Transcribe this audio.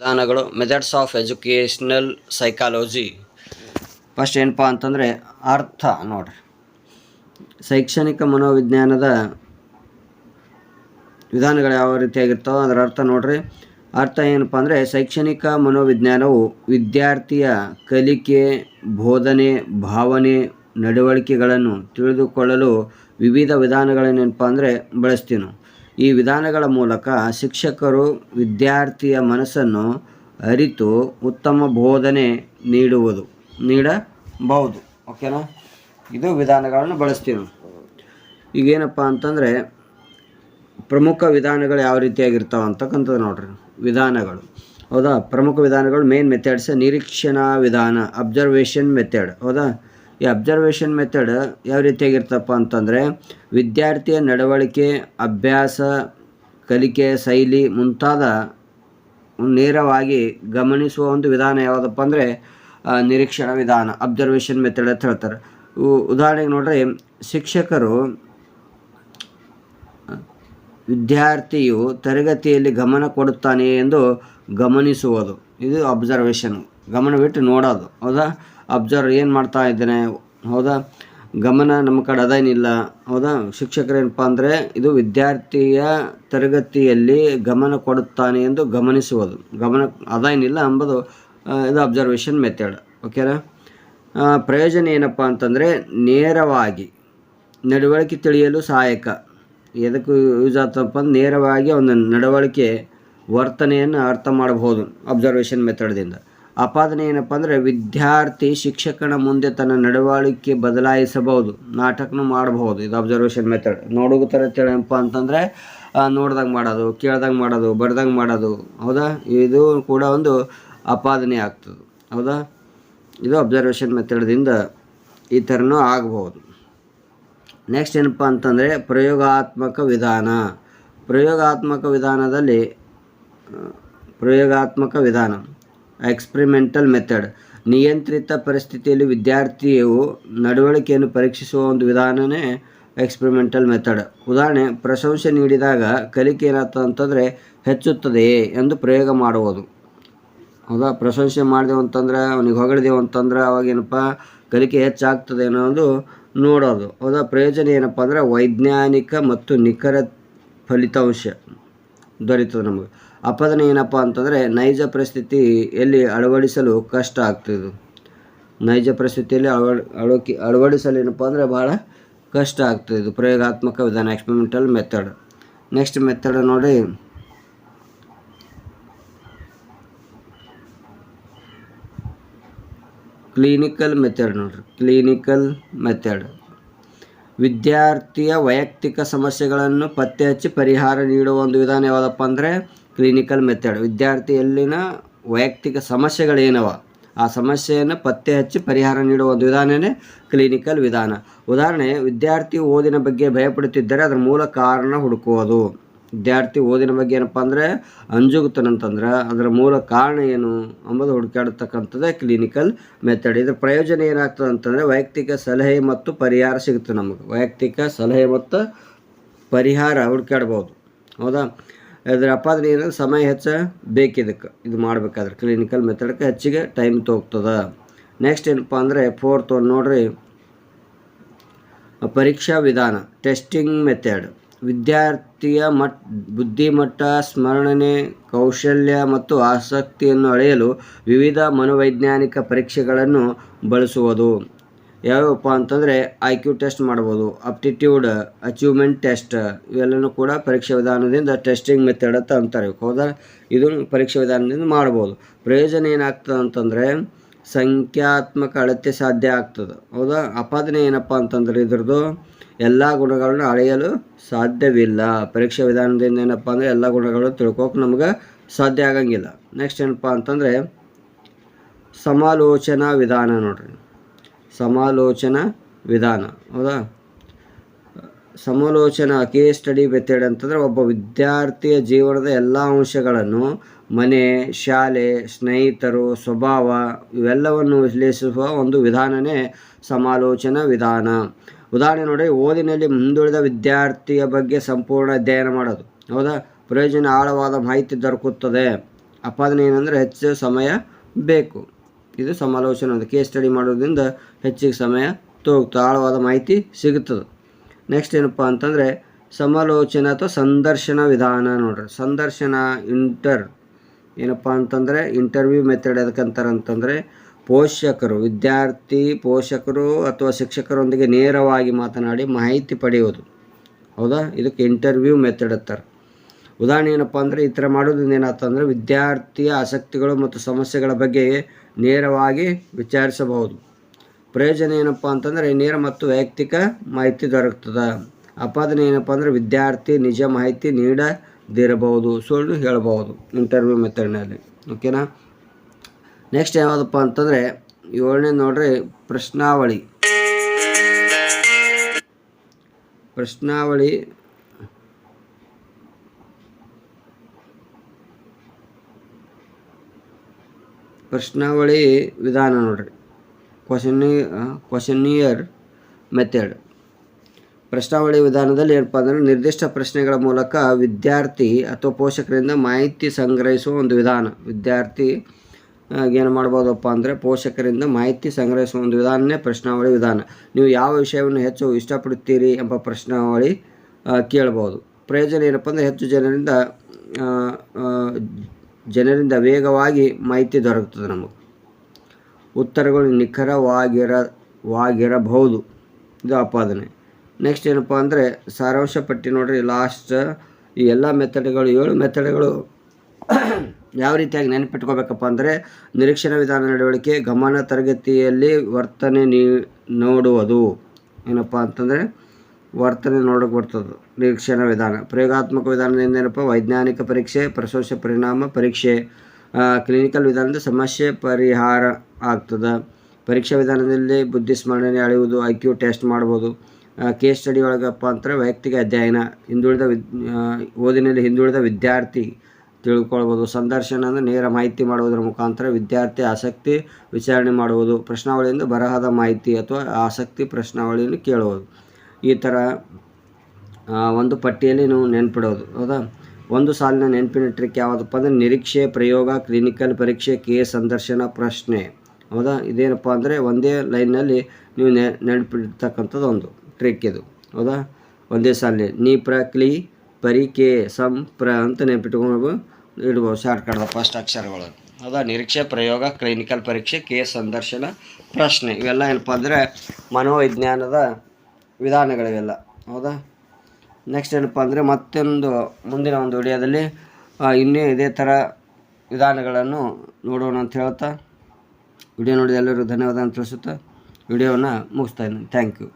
ವಿಧಾನಗಳು methods of educational psychology. First ಏನಪ್ಪ ಅಂತಂದರೆ ಅರ್ಥ ನೋಡ್ರಿ. ಶೈಕ್ಷಣಿಕ ಮನೋವಿಜ್ಞಾನದ ವಿಧಾನಗಳು ಯಾವ ರೀತಿಯಾಗಿರ್ತಾವೆ ಅದರ ಅರ್ಥ ನೋಡ್ರಿ. ಅರ್ಥ ಏನಪ್ಪ ಅಂದರೆ ಶೈಕ್ಷಣಿಕ ಮನೋವಿಜ್ಞಾನವು ವಿದ್ಯಾರ್ಥಿಯ ಕಲಿಕೆ, ಬೋಧನೆ, ಭಾವನೆ, ನಡವಳಿಕೆಗಳನ್ನು ತಿಳಿದುಕೊಳ್ಳಲು ವಿವಿಧ ವಿಧಾನಗಳನ್ನೇನಪ್ಪ ಅಂದರೆ ಬಳಸ್ತೀವಿ ನಾವು. ಈ ವಿಧಾನಗಳ ಮೂಲಕ ಶಿಕ್ಷಕರು ವಿದ್ಯಾರ್ಥಿಯ ಮನಸ್ಸನ್ನು ಅರಿತು ಉತ್ತಮ ಬೋಧನೆ ನೀಡಬಹುದು. ಓಕೆನಾ? ಇದು ವಿಧಾನಗಳನ್ನು ಬಳಸ್ತೀವಿ ನಾವು. ಈಗೇನಪ್ಪ ಅಂತಂದರೆ ಪ್ರಮುಖ ವಿಧಾನಗಳು ಯಾವ ರೀತಿಯಾಗಿರ್ತಾವೆ ಅಂತಕ್ಕಂಥದ್ದು ನೋಡ್ರಿ. ವಿಧಾನಗಳು ಹೌದಾ, ಪ್ರಮುಖ ವಿಧಾನಗಳು ಮೇನ್ ಮೆಥಡ್ಸ್. ನಿರೀಕ್ಷಣಾ ವಿಧಾನ, ಅಬ್ಸರ್ವೇಷನ್ ಮೆಥಡ್. ಹೌದಾ, ಈ ಅಬ್ಸರ್ವೇಷನ್ ಮೆಥಡ್ ಯಾವ ರೀತಿಯಾಗಿರ್ತಪ್ಪ ಅಂತಂದರೆ ವಿದ್ಯಾರ್ಥಿಯ ನಡವಳಿಕೆ, ಅಭ್ಯಾಸ, ಕಲಿಕೆ ಶೈಲಿ ಮುಂತಾದ ನೇರವಾಗಿ ಗಮನಿಸುವ ಒಂದು ವಿಧಾನ ಯಾವುದಪ್ಪ ಅಂದರೆ ನಿರೀಕ್ಷಣಾ ವಿಧಾನ, ಅಬ್ಸರ್ವೇಷನ್ ಮೆಥಡ್ ಅಂತ ಹೇಳ್ತಾರೆ. ಉದಾಹರಣೆಗೆ ನೋಡ್ರಿ, ಶಿಕ್ಷಕರು ವಿದ್ಯಾರ್ಥಿಯು ತರಗತಿಯಲ್ಲಿ ಗಮನ ಕೊಡುತ್ತಾನೆ ಎಂದು ಗಮನಿಸುವುದು, ಇದು ಅಬ್ಸರ್ವೇಷನ್. ಗಮನವಿಟ್ಟು ನೋಡೋದು. ಹೌದಾ, ಅಬ್ಸರ್ವ್ ಏನು ಮಾಡ್ತಾ ಇದ್ದಾನೆ. ಹೌದಾ, ಗಮನ ನಮ್ಮ ಕಡೆ ಅದೇನಿಲ್ಲ. ಹೌದಾ, ಶಿಕ್ಷಕರೇನಪ್ಪ ಅಂದರೆ ಇದು ವಿದ್ಯಾರ್ಥಿಯ ತರಗತಿಯಲ್ಲಿ ಗಮನ ಕೊಡುತ್ತಾನೆ ಎಂದು ಗಮನಿಸುವುದು, ಗಮನ ಅದೇನಿಲ್ಲ ಎಂಬುದು ಇದು ಅಬ್ಸರ್ವೇಷನ್ ಮೆಥಡ್. ಓಕೆನಾ? ಪ್ರಯೋಜನ ಏನಪ್ಪ ಅಂತಂದರೆ ನೇರವಾಗಿ ನಡವಳಿಕೆ ತಿಳಿಯಲು ಸಹಾಯಕ. ಎದಕ್ಕೆ ಯೂಸ್ ಆಗ್ತಪ್ಪ ಅಂದ್ರೆ ನೇರವಾಗಿ ಒಂದು ನಡವಳಿಕೆ, ವರ್ತನೆಯನ್ನು ಅರ್ಥ ಮಾಡಬಹುದು ಅಬ್ಸರ್ವೇಷನ್ ಮೆಥಡ್ದಿಂದ. ಆಪಾದನೆ ಏನಪ್ಪ ಅಂದರೆ ವಿದ್ಯಾರ್ಥಿ ಶಿಕ್ಷಕನ ಮುಂದೆ ತನ್ನ ನಡವಳಿಕೆ ಬದಲಾಯಿಸಬಹುದು, ನಾಟಕನೂ ಮಾಡಬಹುದು. ಇದು ಅಬ್ಸರ್ವೇಷನ್ ಮೆಥಡ್. ನೋಡುವ ಥರ ಏನಪ್ಪ ಅಂತಂದರೆ ನೋಡ್ದಂಗೆ ಮಾಡೋದು, ಕೇಳ್ದಂಗೆ ಮಾಡೋದು, ಬರ್ದಂಗೆ ಮಾಡೋದು. ಹೌದಾ, ಇದು ಕೂಡ ಒಂದು ಆಪಾದನೆ ಆಗ್ತದೆ. ಹೌದಾ, ಇದು ಅಬ್ಸರ್ವೇಷನ್ ಮೆಥಡ್ದಿಂದ ಈ ಥರನೂ ಆಗಬಹುದು. ನೆಕ್ಸ್ಟ್ ಏನಪ್ಪ ಅಂತಂದರೆ ಪ್ರಯೋಗಾತ್ಮಕ ವಿಧಾನ. ಪ್ರಯೋಗಾತ್ಮಕ ವಿಧಾನ ಎಕ್ಸ್ಪರಿಮೆಂಟಲ್ ಮೆಥಡ್. ನಿಯಂತ್ರಿತ ಪರಿಸ್ಥಿತಿಯಲ್ಲಿ ವಿದ್ಯಾರ್ಥಿಯು ನಡವಳಿಕೆಯನ್ನು ಪರೀಕ್ಷಿಸುವ ಒಂದು ವಿಧಾನನೇ ಎಕ್ಸ್ಪರಿಮೆಂಟಲ್ ಮೆಥಡ್. ಉದಾಹರಣೆ, ಪ್ರಶಂಸೆ ನೀಡಿದಾಗ ಕಲಿಕೆ ಏನಾಗ್ತದೆ ಅಂತಂದರೆ ಹೆಚ್ಚುತ್ತದೆಯೇ ಎಂದು ಪ್ರಯೋಗ ಮಾಡುವುದು. ಹೌದಾ, ಪ್ರಶಂಸೆ ಮಾಡಿದೆವು ಅಂತಂದ್ರೆ, ಅವನಿಗೆ ಹೊಗಳಿದೆವು ಅಂತಂದ್ರೆ ಅವಾಗೇನಪ್ಪ ಕಲಿಕೆ ಹೆಚ್ಚಾಗ್ತದೆ ಅನ್ನೋದು ನೋಡೋದು. ಹೌದಾ, ಪ್ರಯೋಜನ ಏನಪ್ಪ ಅಂದರೆ ವೈಜ್ಞಾನಿಕ ಮತ್ತು ನಿಖರ ಫಲಿತಾಂಶ ದೊರೀತದೆ ನಮಗೆ. ಆಪಾದನೆ ಏನಪ್ಪ ಅಂತಂದರೆ ನೈಜ ಪರಿಸ್ಥಿತಿಯಲ್ಲಿ ಅಳವಡಿಸಲು ಕಷ್ಟ ಆಗ್ತದೆ. ನೈಜ ಪರಿಸ್ಥಿತಿಯಲ್ಲಿ ಅಳವಡಿಸಲು ಏನಪ್ಪ ಅಂದರೆ ಭಾಳ ಕಷ್ಟ ಆಗ್ತದೆ. ಇದು ಪ್ರಯೋಗಾತ್ಮಕ ವಿಧಾನ, ಎಕ್ಸ್ಪರಿಮೆಂಟಲ್ ಮೆಥಡ್. ನೆಕ್ಸ್ಟ್ ಮೆಥಡ್ ನೋಡಿ, ಕ್ಲಿನಿಕಲ್ ಮೆಥಡ್. ನೋಡ್ರಿ, ಕ್ಲಿನಿಕಲ್ ಮೆಥಡ್ ವಿದ್ಯಾರ್ಥಿಯ ವೈಯಕ್ತಿಕ ಸಮಸ್ಯೆಗಳನ್ನು ಪತ್ತೆ ಹಚ್ಚಿ ಪರಿಹಾರ ನೀಡುವ ಒಂದು ವಿಧಾನ ಯಾವುದಪ್ಪ ಅಂದರೆ ಕ್ಲಿನಿಕಲ್ ಮೆಥಡ್. ವಿದ್ಯಾರ್ಥಿಯಲ್ಲಿನ ವೈಯಕ್ತಿಕ ಸಮಸ್ಯೆಗಳೇನವ ಆ ಸಮಸ್ಯೆಯನ್ನು ಪತ್ತೆ ಹಚ್ಚಿ ಪರಿಹಾರ ನೀಡುವ ಒಂದು ವಿಧಾನವೇ ಕ್ಲಿನಿಕಲ್ ವಿಧಾನ. ಉದಾಹರಣೆ, ವಿದ್ಯಾರ್ಥಿ ಓದಿನ ಬಗ್ಗೆ ಭಯಪಡುತ್ತಿದ್ದರೆ ಅದರ ಮೂಲ ಕಾರಣ ಹುಡುಕುವುದು. ವಿದ್ಯಾರ್ಥಿ ಓದಿನ ಬಗ್ಗೆ ಏನಪ್ಪ ಅಂದರೆ ಅಂಜುಗುತ್ತಾನಂತಂದ್ರೆ ಅದರ ಮೂಲ ಕಾರಣ ಏನು ಎಂಬುದು ಹುಡುಕಾಡತಕ್ಕಂಥದ್ದೇ ಕ್ಲಿನಿಕಲ್ ಮೆಥಡ್. ಇದರ ಪ್ರಯೋಜನ ಏನಾಗ್ತದೆ ಅಂತಂದರೆ ವೈಯಕ್ತಿಕ ಸಲಹೆ ಮತ್ತು ಪರಿಹಾರ ಸಿಗುತ್ತೆ ನಮಗೆ. ವೈಯಕ್ತಿಕ ಸಲಹೆ ಮತ್ತು ಪರಿಹಾರ ಹುಡುಕಾಡ್ಬೋದು. ಹೌದಾ, ಇದರ ಆಪಾದನೆ ಏನಂದ್ರೆ ಸಮಯ ಹೆಚ್ಚು ಬೇಕಿದಕ್ಕೆ ಇದು ಮಾಡಬೇಕಾದ್ರೆ ಕ್ಲಿನಿಕಲ್ ಮೆಥಡ್ಗೆ ಹೆಚ್ಚಿಗೆ ಟೈಮ್ ತೊಗೋಗ್ತದೆ. ನೆಕ್ಸ್ಟ್ ಏನಪ್ಪ ಅಂದರೆ ಫೋರ್ತ್ ಒಂದು ನೋಡ್ರಿ, ಪರೀಕ್ಷಾ ವಿಧಾನ ಟೆಸ್ಟಿಂಗ್ ಮೆಥಡ್. ವಿದ್ಯಾರ್ಥಿಯ ಬುದ್ಧಿಮಟ್ಟ, ಸ್ಮರಣೆ, ಕೌಶಲ್ಯ ಮತ್ತು ಆಸಕ್ತಿಯನ್ನು ಅಳೆಯಲು ವಿವಿಧ ಮನೋವೈಜ್ಞಾನಿಕ ಪರೀಕ್ಷೆಗಳನ್ನು ಬಳಸುವುದು. ಯಾವ್ಯಾವಪ್ಪ ಅಂತಂದರೆ IQ ಟೆಸ್ಟ್ ಮಾಡ್ಬೋದು, ಅಪ್ಟಿಟ್ಯೂಡ್, ಅಚೀವ್ಮೆಂಟ್ ಟೆಸ್ಟ್, ಇವೆಲ್ಲನೂ ಕೂಡ ಪರೀಕ್ಷಾ ವಿಧಾನದಿಂದ ಟೆಸ್ಟಿಂಗ್ ಮೆಥಡ್ ಅಂತ ಅಂತಾರೆ. ಹೌದಾ, ಇದು ಪರೀಕ್ಷಾ ವಿಧಾನದಿಂದ ಮಾಡ್ಬೋದು. ಪ್ರಯೋಜನ ಏನಾಗ್ತದೆ ಅಂತಂದರೆ ಸಂಖ್ಯಾತ್ಮಕ ಅಳತೆ ಸಾಧ್ಯ ಆಗ್ತದೆ. ಹೌದಾ, ಆಪಾದನೆ ಏನಪ್ಪ ಅಂತಂದರೆ ಇದ್ರದ್ದು ಎಲ್ಲ ಗುಣಗಳನ್ನು ಅಳೆಯಲು ಸಾಧ್ಯವಿಲ್ಲ. ಪರೀಕ್ಷಾ ವಿಧಾನದಿಂದ ಏನಪ್ಪ ಅಂದರೆ ಎಲ್ಲ ಗುಣಗಳನ್ನು ತಿಳ್ಕೊಕ್ಕೆ ನಮ್ಗೆ ಸಾಧ್ಯ ಆಗಂಗಿಲ್ಲ. ನೆಕ್ಸ್ಟ್ ಏನಪ್ಪ ಅಂತಂದರೆ ಸಮಾಲೋಚನಾ ವಿಧಾನ. ನೋಡ್ರಿ, ಸಮಾಲೋಚನಾ ವಿಧಾನ. ಹೌದಾ, ಸಮಾಲೋಚನಾ ಕೇಸ್ ಸ್ಟಡಿ ಮೆಥಡ್ ಅಂತಂದರೆ ಒಬ್ಬ ವಿದ್ಯಾರ್ಥಿಯ ಜೀವನದ ಎಲ್ಲ ಅಂಶಗಳನ್ನು, ಮನೆ, ಶಾಲೆ, ಸ್ನೇಹಿತರು, ಸ್ವಭಾವ ಇವೆಲ್ಲವನ್ನು ವಿಶ್ಲೇಷಿಸುವ ಒಂದು ವಿಧಾನವೇ ಸಮಾಲೋಚನಾ ವಿಧಾನ. ಉದಾಹರಣೆ ನೋಡಿ, ಓದಿನಲ್ಲಿ ಮುಂದುಳಿದ ವಿದ್ಯಾರ್ಥಿಯ ಬಗ್ಗೆ ಸಂಪೂರ್ಣ ಅಧ್ಯಯನ ಮಾಡೋದು. ಹೌದಾ, ಪ್ರಯೋಜನ ಆಳವಾದ ಮಾಹಿತಿ ದೊರಕುತ್ತದೆ. ಅಪಾದನೆ ಏನಂದರೆ ಹೆಚ್ಚು ಸಮಯ ಬೇಕು. ಇದು ಸಮಾಲೋಚನೆ ಅಂತ. ಕೇಸ್ ಸ್ಟಡಿ ಮಾಡೋದ್ರಿಂದ ಹೆಚ್ಚಿಗೆ ಸಮಯ ಆಳವಾದ ಮಾಹಿತಿ ಸಿಗುತ್ತದೆ. ನೆಕ್ಸ್ಟ್ ಏನಪ್ಪ ಅಂತಂದರೆ ಸಮಾಲೋಚನೆ ಅಥವಾ ಸಂದರ್ಶನ ವಿಧಾನ ನೋಡ್ರಿ. ಸಂದರ್ಶನ ಏನಪ್ಪ ಅಂತಂದರೆ ಇಂಟರ್ವ್ಯೂ ಮೆಥಡ್ ಎದಕ್ಕಂತಾರೆ ಅಂತಂದರೆ ಪೋಷಕರು ಅಥವಾ ಶಿಕ್ಷಕರೊಂದಿಗೆ ನೇರವಾಗಿ ಮಾತನಾಡಿ ಮಾಹಿತಿ ಪಡೆಯೋದು. ಹೌದಾ, ಇದಕ್ಕೆ ಇಂಟರ್ವ್ಯೂ ಮೆಥಡ್ ಅಂತಾರೆ. ಉದಾಹರಣೆ ಏನಪ್ಪ ಅಂದರೆ ಈ ಥರ ಮಾಡೋದ್ರಿಂದ ಏನಾಗ್ತಂದರೆ ವಿದ್ಯಾರ್ಥಿಯ ಆಸಕ್ತಿಗಳು ಮತ್ತು ಸಮಸ್ಯೆಗಳ ಬಗ್ಗೆ ನೇರವಾಗಿ ವಿಚಾರಿಸಬಹುದು. ಪ್ರಯೋಜನ ಏನಪ್ಪ ಅಂತಂದರೆ ನೇರ ಮತ್ತು ವೈಯಕ್ತಿಕ ಮಾಹಿತಿ ದೊರಕುತ್ತದೆ. ಅಪಾದನೆ ಏನಪ್ಪ ಅಂದರೆ ವಿದ್ಯಾರ್ಥಿ ನಿಜ ಮಾಹಿತಿ ನೀಡದಿರಬಹುದು, ಸುಳ್ಳು ಹೇಳಬಹುದು ಇಂಟರ್ವ್ಯೂ ಮೆಥಡ್ನಲ್ಲಿ. ಓಕೆನಾ. ನೆಕ್ಸ್ಟ್ ಯಾವುದಪ್ಪ ಅಂತಂದರೆ 7ನೇ ನೋಡ್ರಿ ಪ್ರಶ್ನಾವಳಿ. ಪ್ರಶ್ನಾವಳಿ ವಿಧಾನ ನೋಡ್ರಿ. ಕ್ವಶನಿಯರ್ ಮೆಥಡ್. ಪ್ರಶ್ನಾವಳಿ ವಿಧಾನದಲ್ಲಿ ಏನಪ್ಪ ಅಂದರೆ ನಿರ್ದಿಷ್ಟ ಪ್ರಶ್ನೆಗಳ ಮೂಲಕ ವಿದ್ಯಾರ್ಥಿ ಅಥವಾ ಪೋಷಕರಿಂದ ಮಾಹಿತಿ ಸಂಗ್ರಹಿಸುವ ಒಂದು ವಿಧಾನ. ವಿದ್ಯಾರ್ಥಿ ಏನು ಮಾಡ್ಬೋದಪ್ಪ ಅಂದರೆ ಪೋಷಕರಿಂದ ಮಾಹಿತಿ ಸಂಗ್ರಹಿಸುವ ಒಂದು ವಿಧಾನನೇ ಪ್ರಶ್ನಾವಳಿ ವಿಧಾನ. ನೀವು ಯಾವ ವಿಷಯವನ್ನು ಹೆಚ್ಚು ಇಷ್ಟಪಡುತ್ತೀರಿ ಎಂಬ ಪ್ರಶ್ನಾವಳಿ ಕೇಳ್ಬೋದು. ಪ್ರಯೋಜನ ಏನಪ್ಪ ಅಂದರೆ ಹೆಚ್ಚು ಜನರಿಂದ ವೇಗವಾಗಿ ಮಾಹಿತಿ ದೊರಕುತ್ತದೆ. ನಮಗೆ ಉತ್ತರಗಳು ನಿಖರವಾಗಿರಬಹುದು. ಇದು ಅಪಾದನೆ. ನೆಕ್ಸ್ಟ್ ಏನಪ್ಪ ಅಂದರೆ ಸಾರಾಂಶ ಪಟ್ಟಿ ನೋಡ್ರಿ. ಲಾಸ್ಟ್ ಈ ಎಲ್ಲ ಮೆಥಡ್ಗಳು 7 ಮೆಥಡ್ಗಳು ಯಾವ ರೀತಿಯಾಗಿ ನೆನಪಿಟ್ಕೋಬೇಕಪ್ಪ ಅಂದರೆ ನಿರೀಕ್ಷಣಾ ವಿಧಾನ ನಡವಳಿಕೆ, ಗಮನ, ತರಗತಿಯಲ್ಲಿ ವರ್ತನೆ ನೋಡುವುದು. ಏನಪ್ಪ ಅಂತಂದರೆ ವರ್ತನೆ ನೋಡೋಕೆ ಬರ್ತದೆ ನಿರೀಕ್ಷಣಾ ವಿಧಾನ. ಪ್ರಯೋಗಾತ್ಮಕ ವಿಧಾನದಿಂದ ಏನಪ್ಪ ವೈಜ್ಞಾನಿಕ ಪರೀಕ್ಷೆ, ಪ್ರಶಂಸ ಪರಿಣಾಮ ಪರೀಕ್ಷೆ. ಕ್ಲಿನಿಕಲ್ ವಿಧಾನದಿಂದ ಸಮಸ್ಯೆ ಪರಿಹಾರ ಆಗ್ತದೆ. ಪರೀಕ್ಷಾ ವಿಧಾನದಲ್ಲಿ ಬುದ್ಧಿಸ್ಮರಣೆ ಅಳೆಯುವುದು, IQ ಟೆಸ್ಟ್ ಮಾಡ್ಬೋದು. ಕೇಸ್ ಸ್ಟಡಿ ಒಳಗಪ್ಪ ಅಂತಾರೆ ವೈಯಕ್ತಿಕ ಅಧ್ಯಯನ, ಓದಿನಲ್ಲಿ ಹಿಂದುಳಿದ ವಿದ್ಯಾರ್ಥಿ ತಿಳ್ಕೊಳ್ಬೋದು. ಸಂದರ್ಶನ ಅಂದರೆ ನೇರ ಮಾಹಿತಿ ಮಾಡುವುದರ ಮುಖಾಂತರ ವಿದ್ಯಾರ್ಥಿ ಆಸಕ್ತಿ ವಿಚಾರಣೆ ಮಾಡುವುದು. ಪ್ರಶ್ನಾವಳಿಯಿಂದ ಬರಹದ ಮಾಹಿತಿ ಅಥವಾ ಆಸಕ್ತಿ ಪ್ರಶ್ನಾವಳಿಯನ್ನು ಕೇಳುವುದು. ಈ ಥರ ಒಂದು ಪಟ್ಟಿಯಲ್ಲಿ ನೀವು ನೆನ್ಪಿಡೋದು. ಹೌದಾ. ಒಂದು ಸಾಲಿನ ನೆನಪಿನ ಟ್ರಿಕ್ ಯಾವುದಪ್ಪ ಅಂದರೆ ನಿರೀಕ್ಷೆ, ಪ್ರಯೋಗ, ಕ್ಲಿನಿಕಲ್ ಪರೀಕ್ಷೆ, ಕೇಸ್, ಸಂದರ್ಶನ, ಪ್ರಶ್ನೆ. ಹೌದಾ. ಇದೇನಪ್ಪ ಅಂದರೆ ಒಂದೇ ಲೈನ್ನಲ್ಲಿ ನೀವು ನೆನಪಿಡ್ತಕ್ಕಂಥದ್ದು ಒಂದು ಟ್ರಿಕ್ ಇದು. ಹೌದಾ. ಒಂದೇ ಸಾಲಿನ ನೀ, ಪ್ರ, ಕ್ಲಿ, ಪರಿ, ಕೆ, ಸಂ, ಪ್ರ ಅಂತ ನೆನಪಿಟ್ಕೊಂಡು ಇಡ್ಬೋದು ಶಾರ್ಟ್ಕಟ್ದ ಫಸ್ಟ್ ಅಕ್ಷರಗಳು. ಹೌದಾ. ನಿರೀಕ್ಷೆ, ಪ್ರಯೋಗ, ಕ್ಲಿನಿಕಲ್ ಪರೀಕ್ಷೆ, ಕೇಸ್, ಸಂದರ್ಶನ, ಪ್ರಶ್ನೆ ಇವೆಲ್ಲ ಏನಪ್ಪ ಅಂದರೆ ಮನೋವಿಜ್ಞಾನದ ವಿಧಾನಗಳಿವೆಲ್ಲ. ಹೌದಾ. ನೆಕ್ಸ್ಟ್ ಏನಪ್ಪ ಅಂದರೆ ಮುಂದಿನ ಒಂದು ವಿಡಿಯೋದಲ್ಲಿ ಇನ್ನೂ ಇದೇ ಥರ ವಿಧಾನಗಳನ್ನು ನೋಡೋಣ ಅಂತ ಹೇಳ್ತಾ ವಿಡಿಯೋ ನೋಡಿದ ಎಲ್ಲರಿಗೂ ಧನ್ಯವಾದ ಅಂತ ತಿಳಿಸುತ್ತಾ ವಿಡಿಯೋವನ್ನು ಮುಗಿಸ್ತಾ ಇದ್ದೀನಿ. Thank you.